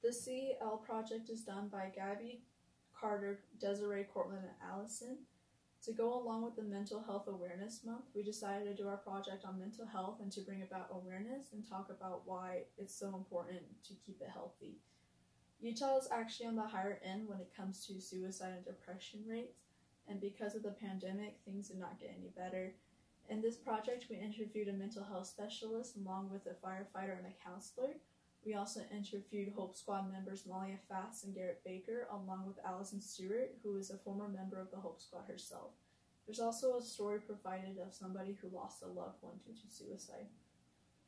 The CEL project is done by Gabby, Carter, Desiree, Cortland, and Allison. To go along with the Mental Health Awareness Month, we decided to do our project on mental health and to bring about awareness and talk about why it's so important to keep it healthy. Utah is actually on the higher end when it comes to suicide and depression rates, and because of the pandemic, things did not get any better. In this project, we interviewed a mental health specialist along with a firefighter and a counselor. We also interviewed Hope Squad members Malia Fass and Garrett Baker, along with Allison Stewart, who is a former member of the Hope Squad herself. There's also a story provided of somebody who lost a loved one due to suicide.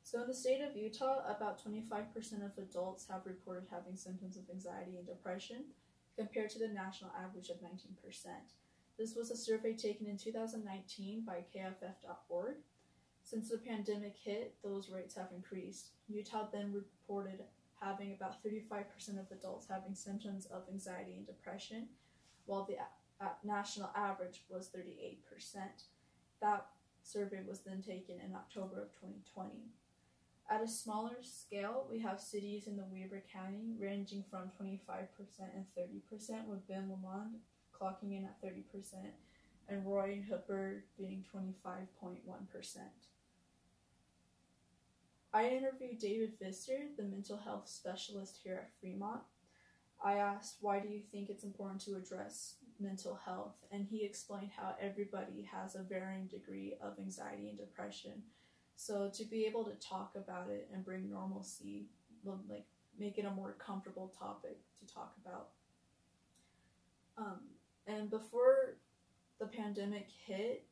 So in the state of Utah, about 25% of adults have reported having symptoms of anxiety and depression, compared to the national average of 19%. This was a survey taken in 2019 by KFF.org. Since the pandemic hit, those rates have increased. Utah then reported having about 35% of adults having symptoms of anxiety and depression, while the national average was 38%. That survey was then taken in October of 2020. At a smaller scale, we have cities in the Weber County ranging from 25% and 30%, with Ben Lomond clocking in at 30%, and Roy Hubbard being 25.1%. I interviewed David Pfister, the mental health specialist here at Fremont. I asked, why do you think it's important to address mental health? And he explained how everybody has a varying degree of anxiety and depression. So to be able to talk about it and bring normalcy, like make it a more comfortable topic to talk about. And before the pandemic hit,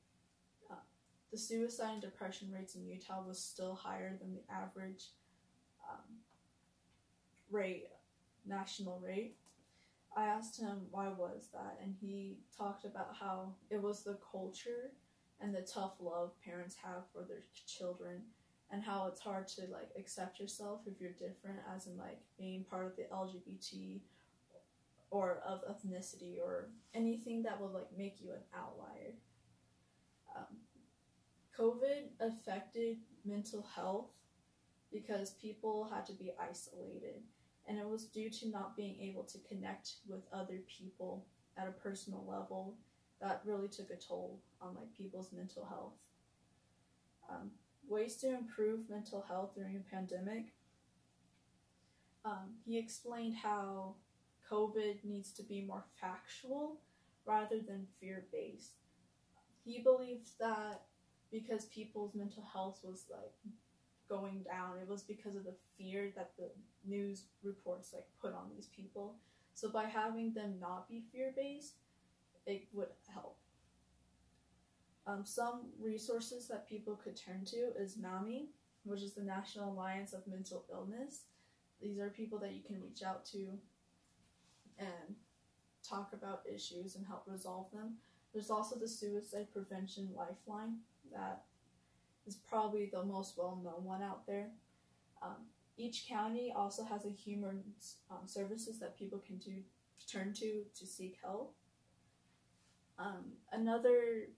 the suicide and depression rates in Utah was still higher than the average national rate. I asked him why was that, and he talked about how it was the culture and the tough love parents have for their children, and how it's hard to like accept yourself if you're different, as in like being part of the LGBT or of ethnicity or anything that would like make you an outlier. COVID affected mental health because people had to be isolated, and it was due to not being able to connect with other people at a personal level that really took a toll on like people's mental health. Ways to improve mental health during a pandemic. He explained how COVID needs to be more factual rather than fear-based. He believes that because people's mental health was like going down, it was because of the fear that the news reports like put on these people. So by having them not be fear-based, it would help. Some resources that people could turn to is NAMI, which is the National Alliance of Mental Illness. These are people that you can reach out to and talk about issues and help resolve them. There's also the Suicide Prevention Lifeline that is probably the most well-known one out there. Each county also has a human services that people can turn to seek help. Another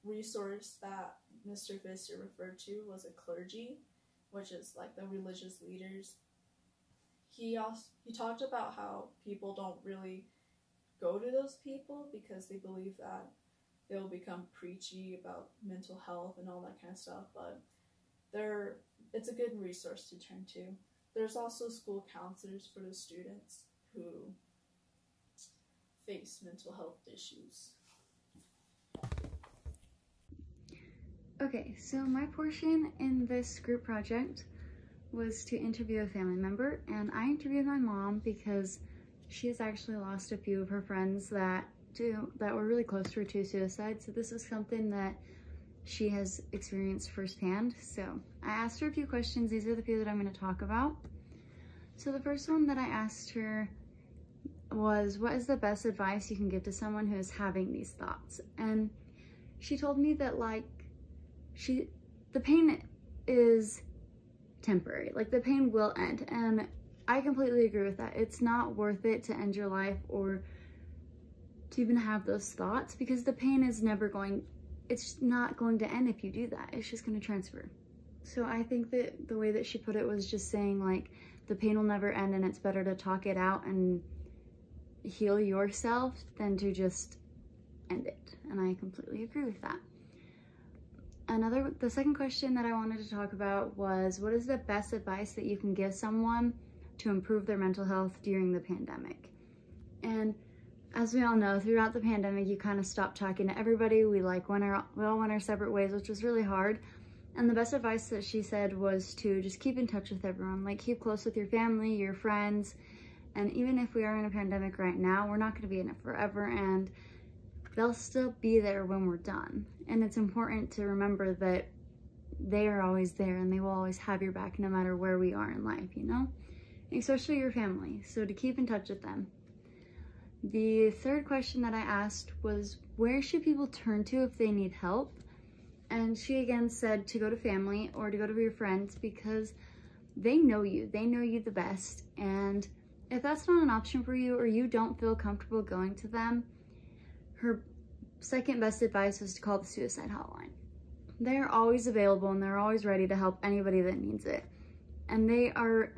resource that Mr. Pfister referred to was a clergy, which is like the religious leaders. He talked about how people don't really go to those people because they believe that they'll become preachy about mental health and all that kind of stuff, but it's a good resource to turn to. There's also school counselors for the students who face mental health issues. Okay, so my portion in this group project was to interview a family member, and I interviewed my mom because she has actually lost a few of her friends that were really close to her to suicide, so this is something that she has experienced firsthand. So I asked her a few questions. These are the few that I'm going to talk about. So the first one that I asked her was, what is the best advice you can give to someone who is having these thoughts? And she told me that like the pain is temporary, like the pain will end, and I completely agree with that. It's not worth it to end your life or to even have those thoughts, because the pain is it's not going to end if you do that. It's just going to transfer. So I think that the way that she put it was just saying like, the pain will never end, and it's better to talk it out and heal yourself than to just end it. And I completely agree with that. The second question that I wanted to talk about was, what is the best advice that you can give someone to improve their mental health during the pandemic? And as we all know, throughout the pandemic, you kind of stopped talking to everybody. We all went our separate ways, which was really hard. And the best advice that she said was to just keep in touch with everyone. Like, keep close with your family, your friends. And even if we are in a pandemic right now, we're not going to be in it forever, and they'll still be there when we're done. And it's important to remember that they are always there and they will always have your back no matter where we are in life, you know? Especially your family. So to keep in touch with them. The third question that I asked was, where should people turn to if they need help? And she again said to go to family or to go to your friends, because they know you the best. And if that's not an option for you, or you don't feel comfortable going to them, her second best advice was to call the suicide hotline. They're always available and they're always ready to help anybody that needs it. And they are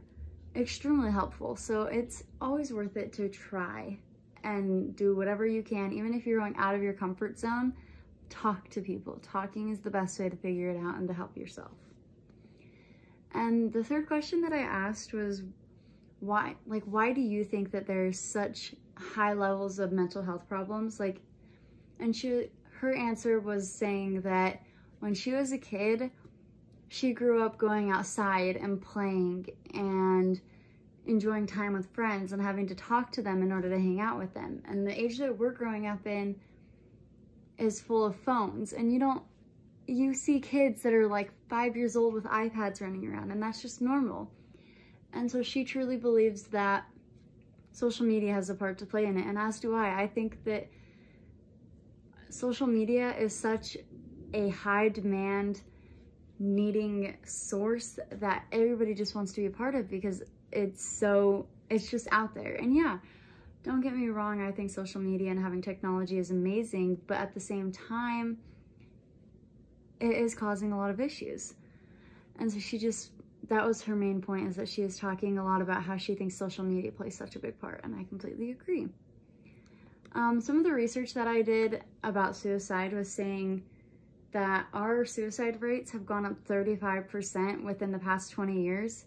extremely helpful. So it's always worth it to try and do whatever you can. Even if you're going out of your comfort zone, talk to people. Talking is the best way to figure it out and to help yourself. And the third question that I asked was, why do you think that there's such high levels of mental health problems? And her answer was saying that when she was a kid, she grew up going outside and playing and enjoying time with friends and having to talk to them in order to hang out with them. And the age that we're growing up in is full of phones, and you see kids that are like 5 years old with iPads running around, and that's just normal. And so she truly believes that social media has a part to play in it, and as do I. I think that social media is such a high demand needing source that everybody just wants to be a part of, because it's just out there. And yeah, don't get me wrong, I think social media and having technology is amazing, but at the same time, it is causing a lot of issues. And so that was her main point, is that she is talking a lot about how she thinks social media plays such a big part, and I completely agree. Some of the research that I did about suicide was saying that our suicide rates have gone up 35% within the past 20 years,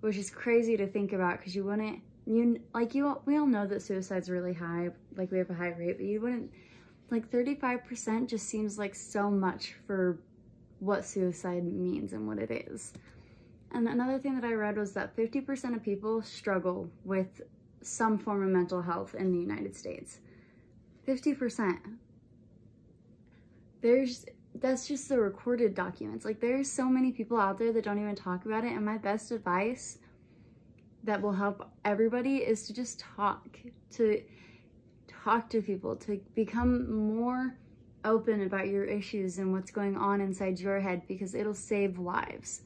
which is crazy to think about, because we all know that suicide's really high, like we have a high rate, but you wouldn't, 35% just seems like so much for what suicide means and what it is. And another thing that I read was that 50% of people struggle with some form of mental health in the United States. 50%. That's just the recorded documents. There's so many people out there that don't even talk about it, and my best advice that will help everybody is to just talk to people, to become more open about your issues and what's going on inside your head, because it'll save lives.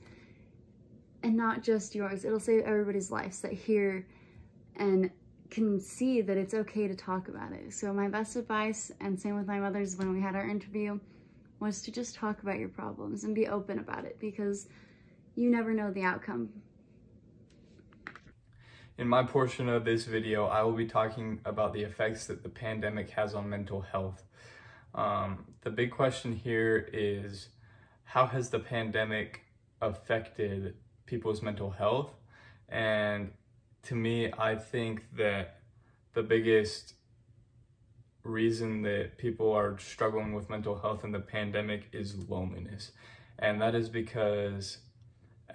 And not just yours, it'll save everybody's lives that hear and can see that it's okay to talk about it. So my best advice, and same with my mother's when we had our interview, was to just talk about your problems and be open about it, because you never know the outcome. In my portion of this video, I will be talking about the effects that the pandemic has on mental health. The big question here is, how has the pandemic affected people's mental health? And to me, I think that the biggest reason that people are struggling with mental health in the pandemic is loneliness. And that is because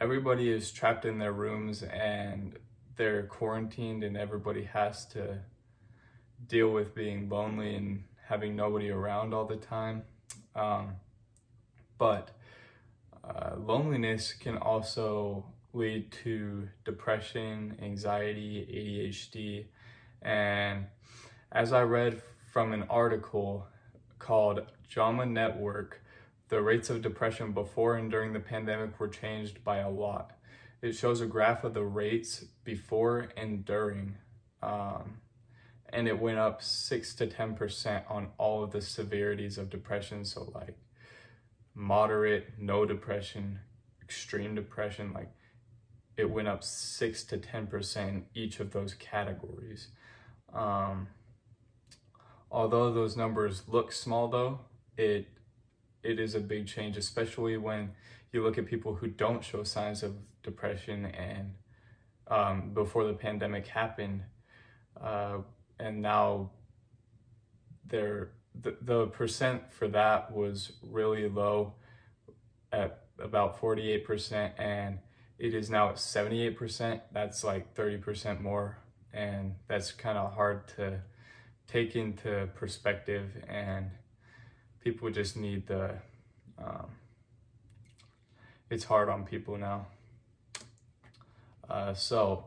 everybody is trapped in their rooms and they're quarantined, and everybody has to deal with being lonely and having nobody around all the time. But loneliness can also lead to depression, anxiety, ADHD. And as I read from an article called JAMA Network, the rates of depression before and during the pandemic were changed by a lot. It shows a graph of the rates before and during, and it went up 6 to 10% on all of the severities of depression. So moderate, no depression, extreme depression, it went up 6 to 10% in each of those categories. Although those numbers look small though, it is a big change, especially when you look at people who don't show signs of depression and before the pandemic happened, and now the percent for that was really low at about 48%, and it is now at 78%. That's like 30% more, and that's kind of hard to take into perspective, and people just need it's hard on people now. So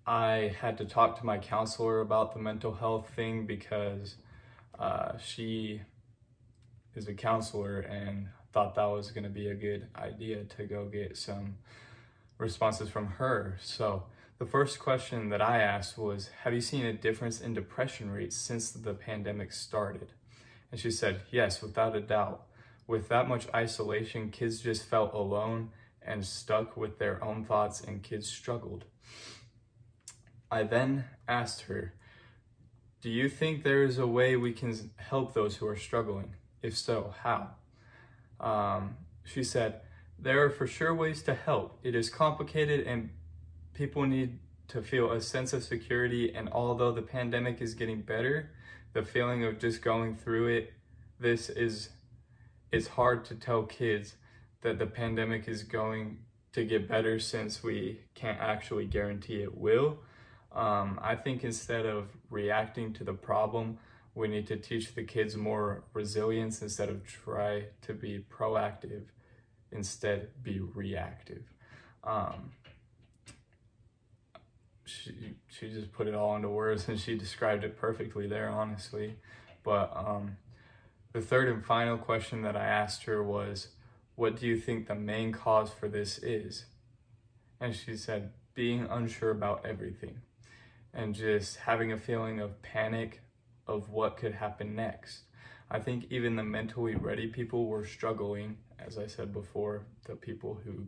I had to talk to my counselor about the mental health thing because she is a counselor, and thought that was going to be a good idea to go get some responses from her. So the first question that I asked was, have you seen a difference in depression rates since the pandemic started? And she said, yes, without a doubt. With that much isolation, kids just felt alone and stuck with their own thoughts, and kids struggled. I then asked her, do you think there is a way we can help those who are struggling? If so, how? She said, there are for sure ways to help. It is complicated and people need to feel a sense of security, and although the pandemic is getting better, the feeling of just going through it's hard to tell kids that the pandemic is going to get better since we can't actually guarantee it will. I think instead of reacting to the problem, we need to teach the kids more resilience instead of try to be proactive, instead be reactive. She just put it all into words, and she described it perfectly there, honestly. But the third and final question that I asked her was, what do you think the main cause for this is? And she said, being unsure about everything and just having a feeling of panic of what could happen next. I think even the mentally ready people were struggling, as I said before. The people who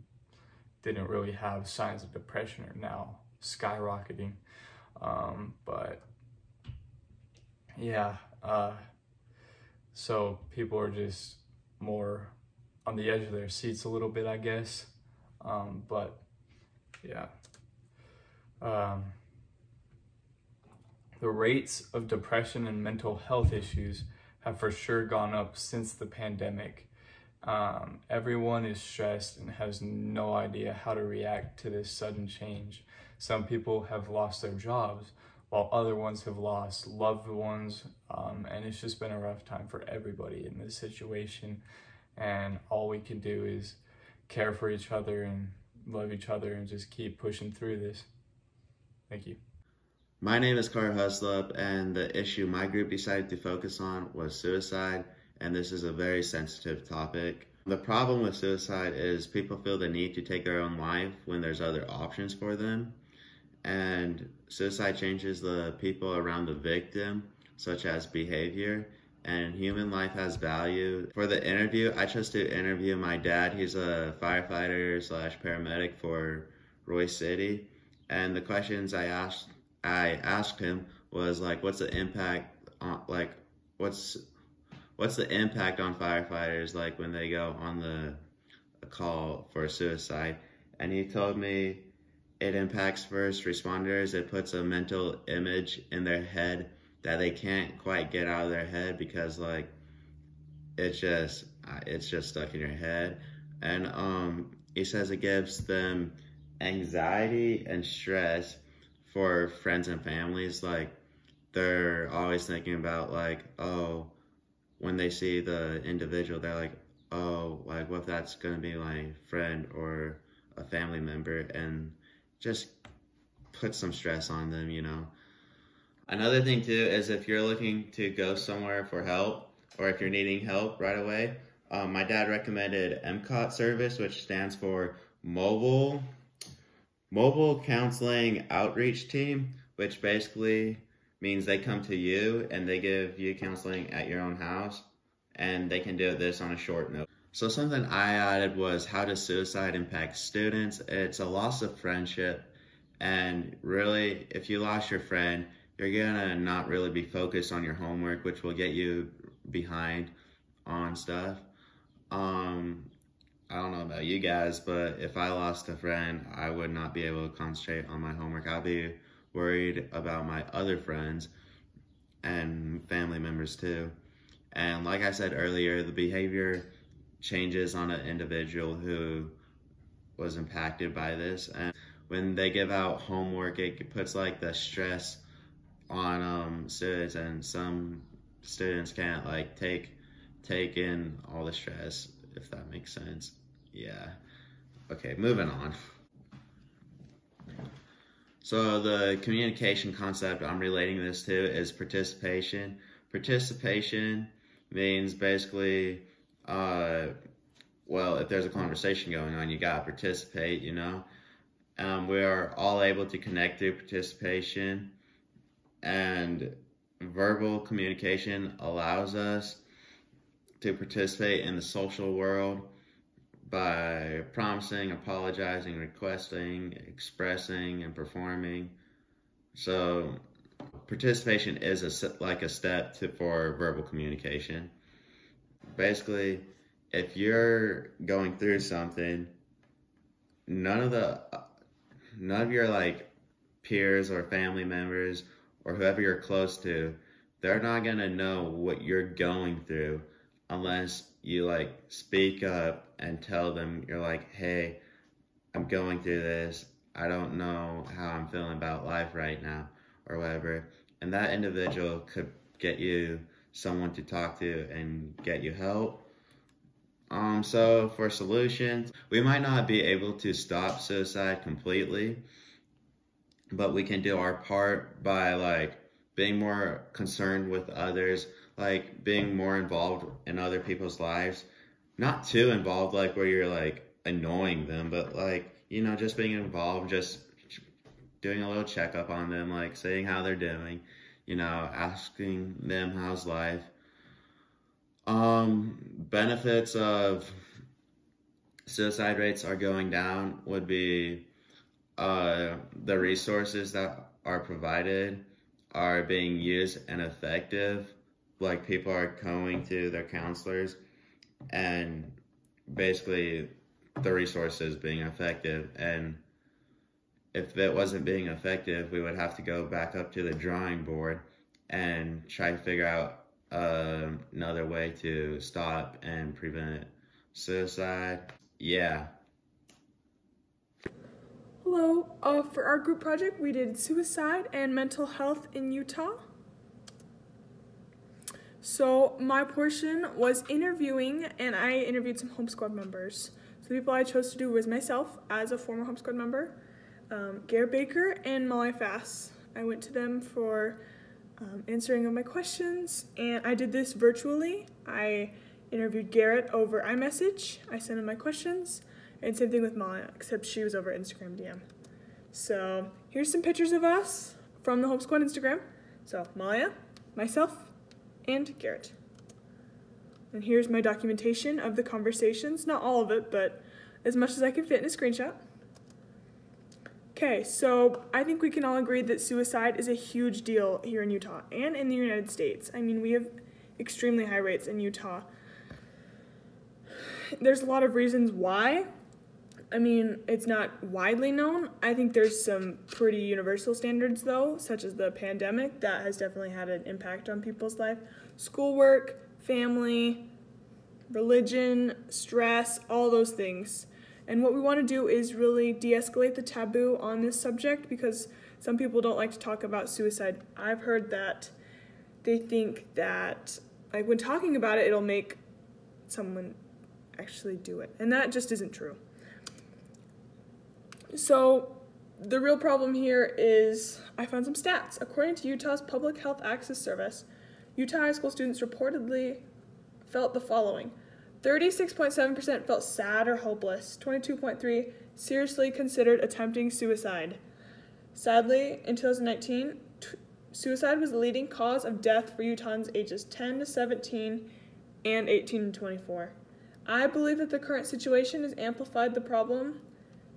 didn't really have signs of depression are now skyrocketing. But yeah, so people are just more on the edge of their seats a little bit, I guess. But yeah. The rates of depression and mental health issues have for sure gone up since the pandemic. Everyone is stressed and has no idea how to react to this sudden change. Some people have lost their jobs, while other ones have lost loved ones, and it's just been a rough time for everybody in this situation. And all we can do is care for each other and love each other and just keep pushing through this. Thank you. My name is Carter Huslup, and the issue my group decided to focus on was suicide, and this is a very sensitive topic. The problem with suicide is people feel the need to take their own life when there's other options for them, and suicide changes the people around the victim, such as behavior, and human life has value. For the interview, I chose to interview my dad. He's a firefighter / paramedic for Royce City, and the questions I asked him was like, what's the impact on what's the impact on firefighters like when they go on a call for suicide? And he told me it impacts first responders. It puts a mental image in their head that they can't quite get out of their head because like it's just stuck in your head. And he says it gives them anxiety and stress for friends and families. Like they're always thinking about like, oh, when they see the individual, they're like, oh, like what if that's gonna be my friend or a family member, and just put some stress on them, you know. Another thing too is if you're looking to go somewhere for help, or if you're needing help right away, my dad recommended MCOT service, which stands for Mobile Counseling Outreach Team, which basically means they come to you and they give you counseling at your own house, and they can do this on a short note. So something I added was, how does suicide impact students? It's a loss of friendship, and really, if you lost your friend, you're gonna not really be focused on your homework, which will get you behind on stuff. I don't know about you guys, but if I lost a friend, I would not be able to concentrate on my homework. I'll be worried about my other friends and family members too. And like I said earlier, the behavior changes on an individual who was impacted by this. And when they give out homework, it puts like the stress on students, and some students can't like take in all the stress, if that makes sense. Yeah. Okay, moving on. So the communication concept I'm relating this to is participation. Participation means basically, well, if there's a conversation going on, you gotta participate, you know? We are all able to connect through participation, and verbal communication allows us to participate in the social world by promising, apologizing, requesting, expressing, and performing. So participation is like a step for verbal communication. Basically, if you're going through something, none of your like peers or family members or whoever you're close to, they're not gonna know what you're going through unless you like speak up and tell them, you're like, hey, I'm going through this, I don't know how I'm feeling about life right now, or whatever. And that individual could get you someone to talk to and get you help. So for solutions, we might not be able to stop suicide completely, but we can do our part by like being more concerned with others, like being more involved in other people's lives. Not too involved, like where you're like annoying them, but like, you know, just being involved, just doing a little checkup on them, like seeing how they're doing, you know, asking them how's life. Benefits of suicide rates are going down would be the resources that are provided are being used and effective. Like people are going to their counselors, and basically the resources being effective. And if it wasn't being effective, we would have to go back up to the drawing board and try to figure out another way to stop and prevent suicide. Yeah. Hello. For our group project, we did suicide and mental health in Utah. So my portion was interviewing, and I interviewed some Home Squad members. So the people I chose to do was myself as a former Home Squad member, Garrett Baker, and Molly Fass. I went to them for answering of my questions, and I did this virtually. I interviewed Garrett over iMessage. I sent him my questions, and same thing with Molly, except she was over Instagram DM. So here's some pictures of us from the Home Squad Instagram. So Maya, myself, and Garrett. And here's my documentation of the conversations. Not all of it, but as much as I can fit in a screenshot. Okay, so I think we can all agree that suicide is a huge deal here in Utah and in the United States. I mean, we have extremely high rates in Utah. There's a lot of reasons why. I mean, it's not widely known. I think there's some pretty universal standards, though, such as the pandemic. That has definitely had an impact on people's life. Schoolwork, family, religion, stress, all those things. And what we want to do is really de-escalate the taboo on this subject, because some people don't like to talk about suicide. I've heard that they think that, like, when talking about it, it'll make someone actually do it. And that just isn't true. So the real problem here is, I found some stats. According to Utah's Public Health Access Service, Utah high school students reportedly felt the following. 36.7% felt sad or hopeless. 22.3% seriously considered attempting suicide. Sadly, in 2019, suicide was the leading cause of death for Utahns ages 10 to 17 and 18 to 24. I believe that the current situation has amplified the problem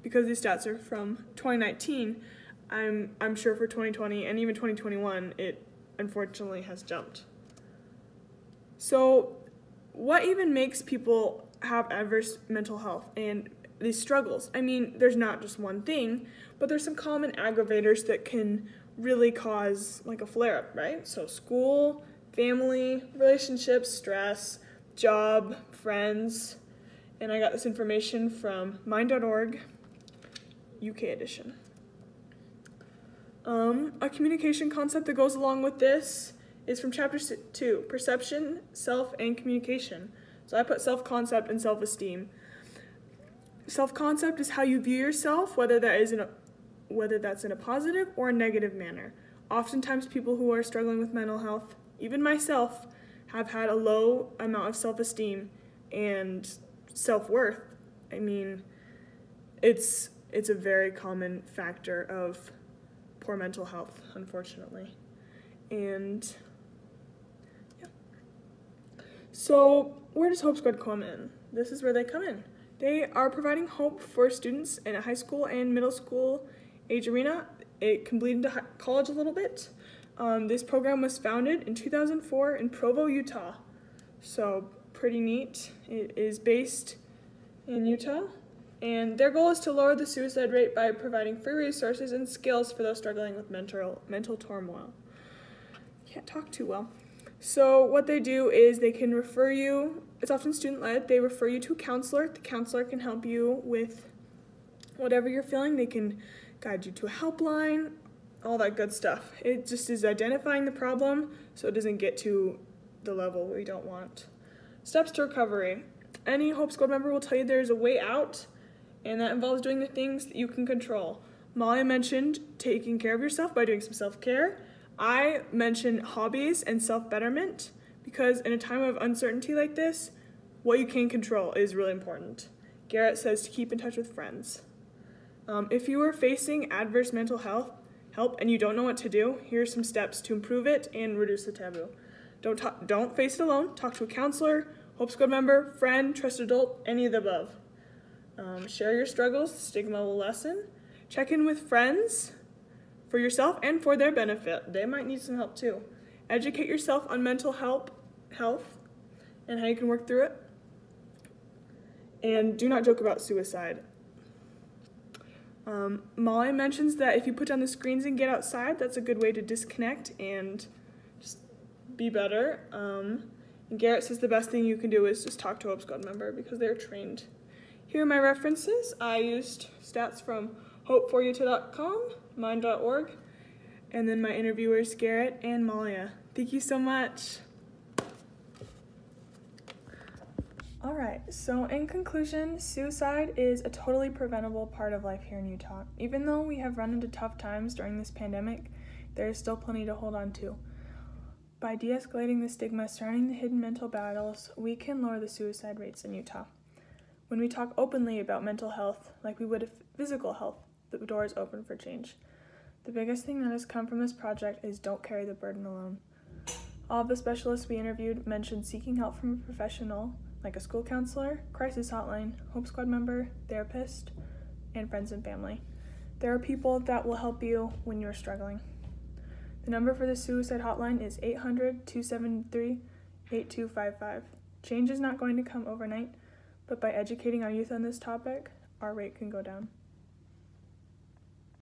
because these stats are from 2019. I'm sure for 2020 and even 2021, it unfortunately has jumped. So what even makes people have adverse mental health and these struggles? I mean, there's not just one thing, but there's some common aggravators that can really cause like a flare-up, right? So school, family, relationships, stress, job, friends, and I got this information from mind.org, UK edition. A communication concept that goes along with this is from chapter 2, perception, self, and communication. So I put self-concept and self-esteem. Self-concept is how you view yourself, whether that's in a positive or a negative manner. Oftentimes people who are struggling with mental health, even myself, have had a low amount of self-esteem and self-worth. I mean, it's a very common factor of poor mental health, unfortunately. And yeah. So where does Hope Squad come in? This is where they come in. They are providing hope for students in a high school and middle school age arena. It can bleed into college a little bit. This program was founded in 2004 in Provo, Utah. So pretty neat. It is based in Utah. And their goal is to lower the suicide rate by providing free resources and skills for those struggling with mental turmoil. Can't talk too well. So what they do is they can refer you, it's often student-led, they refer you to a counselor. The counselor can help you with whatever you're feeling. They can guide you to a helpline, all that good stuff. It just is identifying the problem so it doesn't get to the level we don't want. Steps to recovery. Any Hope Squad member will tell you there's a way out, and that involves doing the things that you can control. Molly mentioned taking care of yourself by doing some self-care. I mentioned hobbies and self-betterment because in a time of uncertainty like this, what you can control is really important. Garrett says to keep in touch with friends. If you are facing adverse mental health help and you don't know what to do, here are some steps to improve it and reduce the taboo. Don't face it alone. Talk to a counselor, Hope Squad member, friend, trusted adult, any of the above. Share your struggles, the stigma will lessen. Check in with friends for yourself and for their benefit. They might need some help too. Educate yourself on mental health and how you can work through it. And do not joke about suicide. Molly mentions that if you put down the screens and get outside, that's a good way to disconnect and just be better. And Garrett says the best thing you can do is just talk to a Hope Squad member because they're trained. Here are my references. I used stats from hopeforutah.com, mind.org, and then my interviewers, Garrett and Malia. Thank you so much. All right, so in conclusion, suicide is a totally preventable part of life here in Utah. Even though we have run into tough times during this pandemic, there is still plenty to hold on to. By de-escalating the stigma surrounding the hidden mental battles, we can lower the suicide rates in Utah. When we talk openly about mental health, like we would physical health, the door is open for change. The biggest thing that has come from this project is don't carry the burden alone. All of the specialists we interviewed mentioned seeking help from a professional, like a school counselor, crisis hotline, Hope Squad member, therapist, and friends and family. There are people that will help you when you're struggling. The number for the suicide hotline is 800-273-8255. Change is not going to come overnight, but by educating our youth on this topic, our rate can go down.